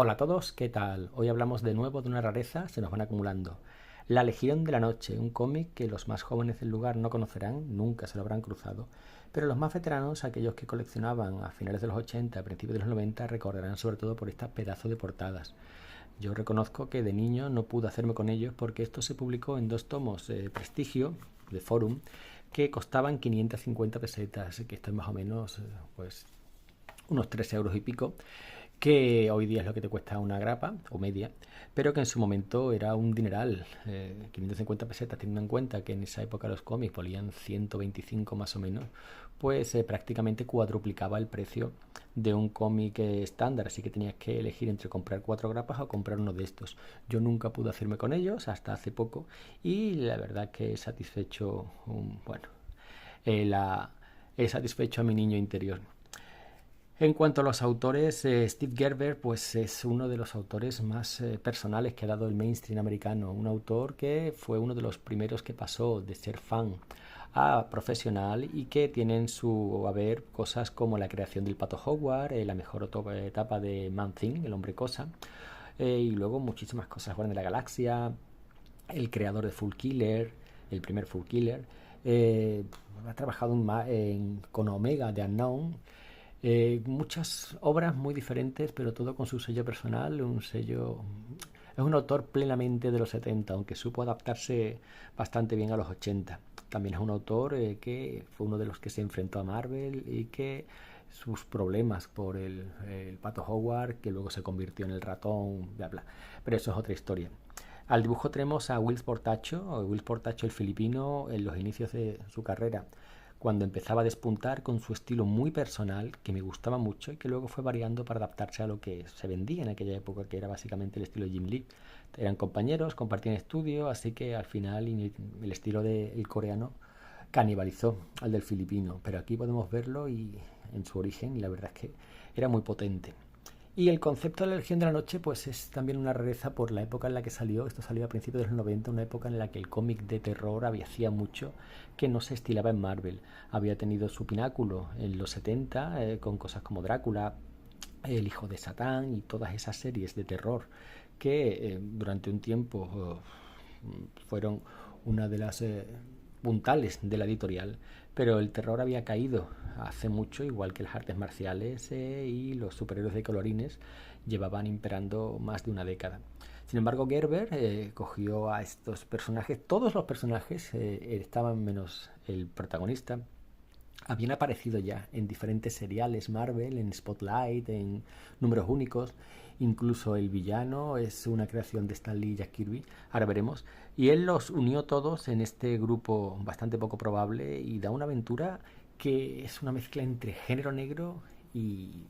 Hola a todos, ¿qué tal? Hoy hablamos de nuevo de una rareza, se nos van acumulando. La Legión de la Noche, un cómic que los más jóvenes del lugar no conocerán, nunca se lo habrán cruzado, pero los más veteranos, aquellos que coleccionaban a finales de los 80, a principios de los 90, recordarán sobre todo por estas pedazos de portadas. Yo reconozco que de niño no pude hacerme con ellos porque esto se publicó en dos tomos de Prestigio, de Forum, que costaban 550 pesetas, que esto es más o menos pues unos 3 euros y pico, que hoy día es lo que te cuesta una grapa o media, pero que en su momento era un dineral. 550 pesetas, teniendo en cuenta que en esa época los cómics valían 125 más o menos, pues prácticamente cuadruplicaba el precio de un cómic estándar, así que tenías que elegir entre comprar 4 grapas o comprar uno de estos. Yo nunca pude hacerme con ellos hasta hace poco y la verdad que he satisfecho, he satisfecho a mi niño interior. En cuanto a los autores, Steve Gerber pues es uno de los autores más personales que ha dado el mainstream americano. Un autor que fue uno de los primeros que pasó de ser fan a profesional y que tiene en su haber cosas como la creación del Pato Howard, la mejor etapa de Man Thing, el hombre cosa, y luego muchísimas cosas. Guardián de la Galaxia, el creador de Full Killer, el primer Full Killer. eh, Ha trabajado con Omega de Unknown. Muchas obras muy diferentes, pero todo con su sello personal, un sello... Es un autor plenamente de los 70, aunque supo adaptarse bastante bien a los 80. También es un autor que fue uno de los que se enfrentó a Marvel y que sus problemas por el Pato Howard, que luego se convirtió en el ratón, bla bla. Pero eso es otra historia. Al dibujo tenemos a Will Portacho el filipino en los inicios de su carrera, cuando empezaba a despuntar con su estilo muy personal, que me gustaba mucho y que luego fue variando para adaptarse a lo que se vendía en aquella época, que era básicamente el estilo de Jim Lee. Eran compañeros, compartían estudio, así que al final el estilo del coreano canibalizó al del filipino, pero aquí podemos verlo y en su origen y la verdad es que era muy potente. Y el concepto de la Legión de la Noche pues es también una rareza por la época en la que salió. Esto salió a principios de los 90, una época en la que el cómic de terror había hacía mucho que no se estilaba en Marvel. Había tenido su pináculo en los 70 con cosas como Drácula, El hijo de Satán y todas esas series de terror que durante un tiempo fueron una de las puntales de la editorial, pero el terror había caído hace mucho, igual que las artes marciales y los superhéroes de colorines llevaban imperando más de una década. Sin embargo, Gerber cogió a estos personajes, todos los personajes estaban menos el protagonista, habían aparecido ya en diferentes seriales Marvel, en Spotlight, en Números Únicos. Incluso el villano es una creación de Stan Lee y Jack Kirby, ahora veremos. Y él los unió todos en este grupo bastante poco probable y da una aventura que es una mezcla entre género negro y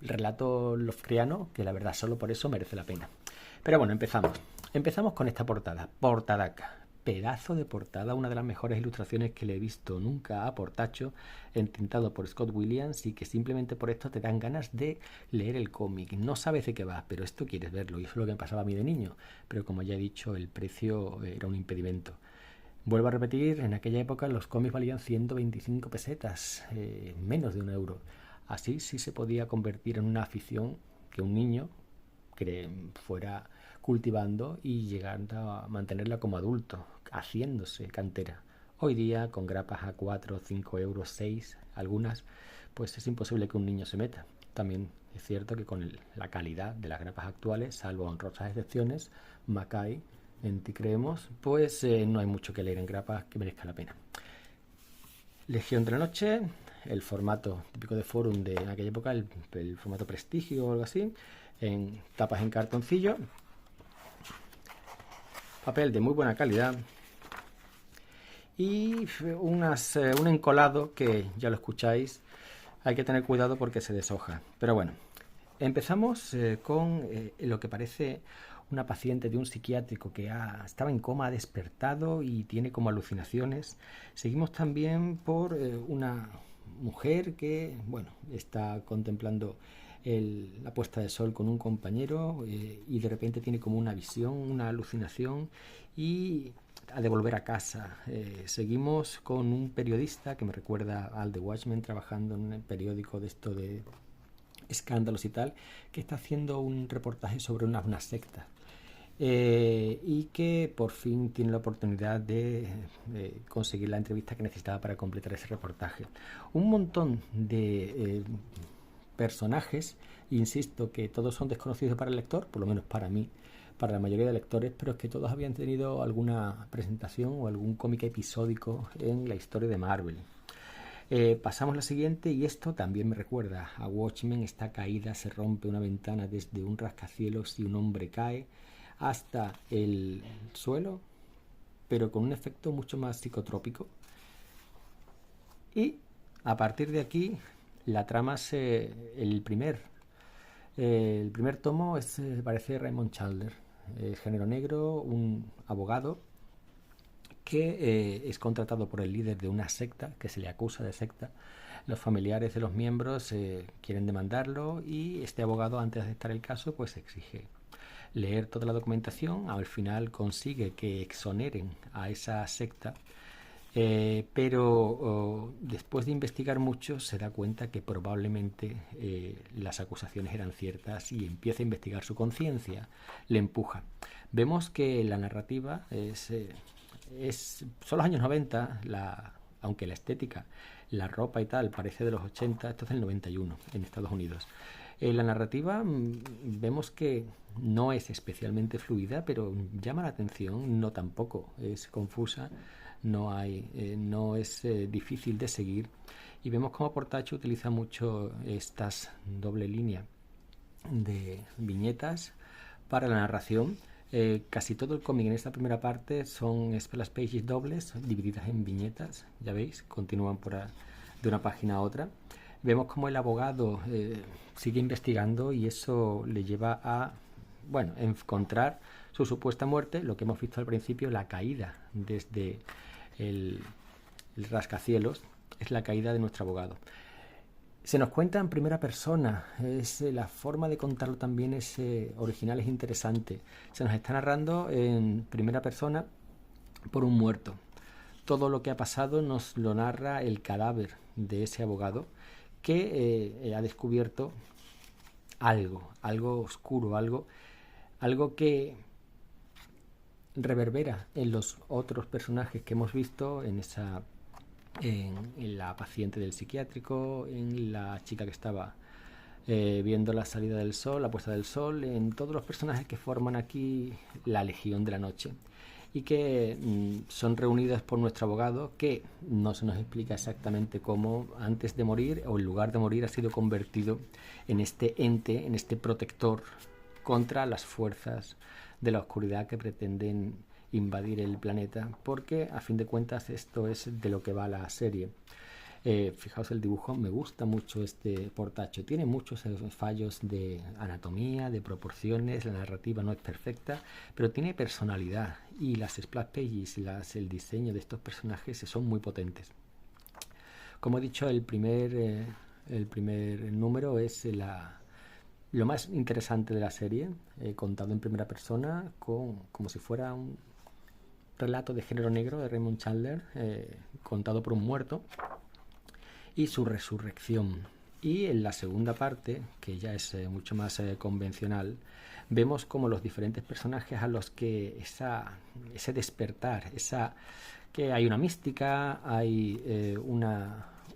relato lovecraftiano, que la verdad solo por eso merece la pena. Pero bueno, empezamos. Empezamos con esta portada, Portadaca. Pedazo de portada, una de las mejores ilustraciones que le he visto nunca a Portacho, entintado por Scott Williams, y que simplemente por esto te dan ganas de leer el cómic. No sabes de qué va, pero esto quieres verlo, y eso es lo que me pasaba a mí de niño. Pero como ya he dicho, el precio era un impedimento. Vuelvo a repetir, en aquella época los cómics valían 125 pesetas, menos de 1 euro. Así sí se podía convertir en una afición que un niño fuera cultivando y llegando a mantenerla como adulto, haciéndose cantera. Hoy día, con grapas a 4, 5 euros, 6, algunas, pues es imposible que un niño se meta. También es cierto que con la calidad de las grapas actuales, salvo honrosas excepciones, Mackay, en ti creemos, pues no hay mucho que leer en grapas que merezca la pena. Legión de la Noche, el formato típico de Forum de aquella época, el formato Prestigio o algo así, en tapas en cartoncillo, papel de muy buena calidad y un encolado que ya lo escucháis, hay que tener cuidado porque se deshoja. Pero bueno, empezamos con lo que parece una paciente de un psiquiátrico que estaba en coma, ha despertado y tiene como alucinaciones. Seguimos también por una mujer que, bueno, está contemplando la puesta de sol con un compañero y de repente tiene como una visión, una alucinación y ha de volver a casa. Seguimos con un periodista que me recuerda al The Watchmen, trabajando en un periódico de esto de escándalos y tal, que está haciendo un reportaje sobre una secta. Y que por fin tiene la oportunidad de conseguir la entrevista que necesitaba para completar ese reportaje. Un montón de personajes, insisto, que todos son desconocidos para el lector, por lo menos para mí, para la mayoría de lectores, pero es que todos habían tenido alguna presentación o algún cómic episódico en la historia de Marvel. Pasamos a la siguiente, y esto también me recuerda a Watchmen. Esta caída, se rompe una ventana desde un rascacielos y un hombre cae hasta el suelo, pero con un efecto mucho más psicotrópico. Y a partir de aquí la trama el primer tomo parece Raymond Chandler, género negro, un abogado que es contratado por el líder de una secta, que se le acusa de secta. Los familiares de los miembros quieren demandarlo, y este abogado, antes de aceptar el caso, pues exige leer toda la documentación. Al final consigue que exoneren a esa secta, pero después de investigar mucho se da cuenta que probablemente las acusaciones eran ciertas, y empieza a investigar. Su conciencia le empuja. Vemos que la narrativa son los años 90, aunque la estética, la ropa y tal parece de los 80, esto es del 91 en Estados Unidos. La narrativa vemos que no es especialmente fluida, pero llama la atención, no tampoco es confusa, no es difícil de seguir, y vemos como Portacho utiliza mucho estas doble línea de viñetas para la narración. Casi todo el cómic en esta primera parte son splash pages dobles divididas en viñetas, ya veis, continúan de una página a otra. Vemos como el abogado sigue investigando, y eso le lleva a encontrar su supuesta muerte, lo que hemos visto al principio, la caída desde el rascacielos, es la caída de nuestro abogado. Se nos cuenta en primera persona, la forma de contarlo también es original, es interesante. Se nos está narrando en primera persona por un muerto. Todo lo que ha pasado nos lo narra el cadáver de ese abogado, que ha descubierto algo oscuro, algo que reverbera en los otros personajes que hemos visto, en la paciente del psiquiátrico, en la chica que estaba viendo la salida del sol, la puesta del sol, en todos los personajes que forman aquí la Legión de la Noche, y que son reunidos por nuestro abogado, que no se nos explica exactamente cómo, antes de morir o en lugar de morir, ha sido convertido en este ente, en este protector contra las fuerzas de la oscuridad que pretenden invadir el planeta, porque a fin de cuentas esto es de lo que va la serie. Fijaos el dibujo, me gusta mucho este Portacho, tiene muchos fallos de anatomía, de proporciones, la narrativa no es perfecta, pero tiene personalidad, y las splash pages, el diseño de estos personajes son muy potentes. Como he dicho, el primer número es lo más interesante de la serie, contado en primera persona, como si fuera un relato de género negro de Raymond Chandler, contado por un muerto, y su resurrección. Y en la segunda parte, que ya es mucho más convencional, vemos como los diferentes personajes a los que ese despertar, que hay una mística, hay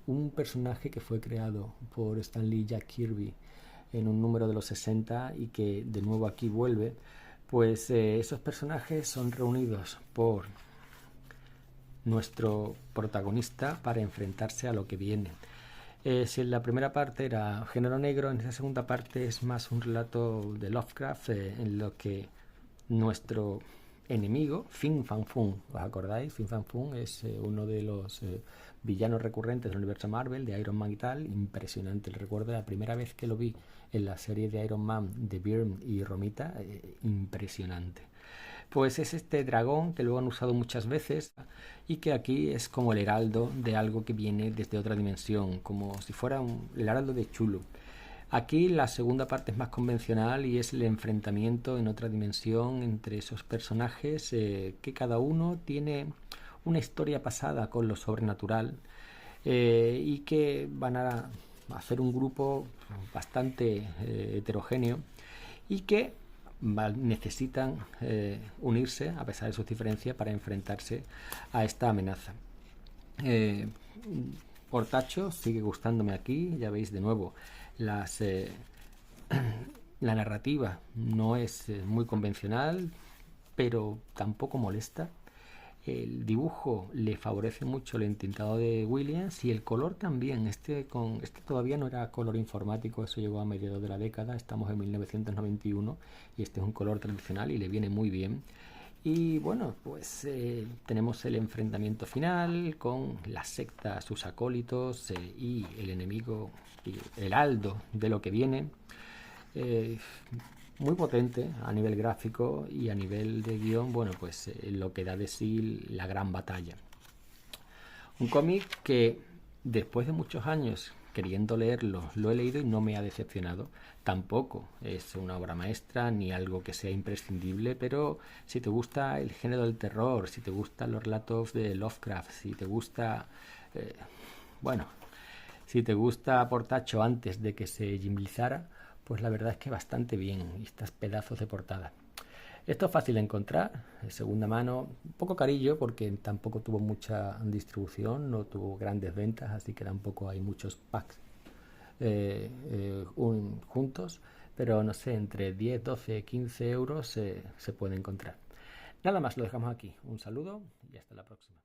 un personaje que fue creado por Stan Lee y Jack Kirby en un número de los 60, y que de nuevo aquí vuelve, pues esos personajes son reunidos por nuestro protagonista para enfrentarse a lo que viene. Si en la primera parte era género negro, en esta segunda parte es más un relato de Lovecraft, en lo que nuestro enemigo, Fin Fan Foom, ¿os acordáis? Fin Fan Foom es uno de los villanos recurrentes del universo Marvel, de Iron Man y tal, impresionante. Recuerdo la primera vez que lo vi en la serie de Iron Man de Byrne y Romita, impresionante. Pues es este dragón que luego han usado muchas veces, y que aquí es como el heraldo de algo que viene desde otra dimensión, como si fuera el heraldo de Chulu. Aquí la segunda parte es más convencional, y es el enfrentamiento en otra dimensión entre esos personajes, que cada uno tiene una historia pasada con lo sobrenatural, y que van a hacer un grupo bastante heterogéneo y que necesitan unirse a pesar de sus diferencias para enfrentarse a esta amenaza. Portacho sigue gustándome aquí, ya veis de nuevo las la narrativa no es muy convencional, pero tampoco molesta. El dibujo le favorece mucho el entintado de Williams y el color también. Este todavía no era color informático, eso llegó a mediados de la década, estamos en 1991 y este es un color tradicional y le viene muy bien. Y bueno, pues tenemos el enfrentamiento final con la secta, sus acólitos y el enemigo, y el Aldo de lo que viene. Eh, Muy potente a nivel gráfico y a nivel de guión, bueno, pues lo que da de sí la gran batalla. Un cómic que después de muchos años queriendo leerlo, lo he leído y no me ha decepcionado. Tampoco es una obra maestra ni algo que sea imprescindible, pero si te gusta el género del terror, si te gustan los relatos de Lovecraft, si te gusta, eh, bueno, si te gusta Portacho antes de que se jimblizara, pues la verdad es que bastante bien, estos pedazos de portada. Esto es fácil de encontrar, de segunda mano, un poco carillo porque tampoco tuvo mucha distribución, no tuvo grandes ventas, así que tampoco hay muchos packs juntos, pero no sé, entre 10, 12, 15 euros se puede encontrar. Nada más, lo dejamos aquí. Un saludo y hasta la próxima.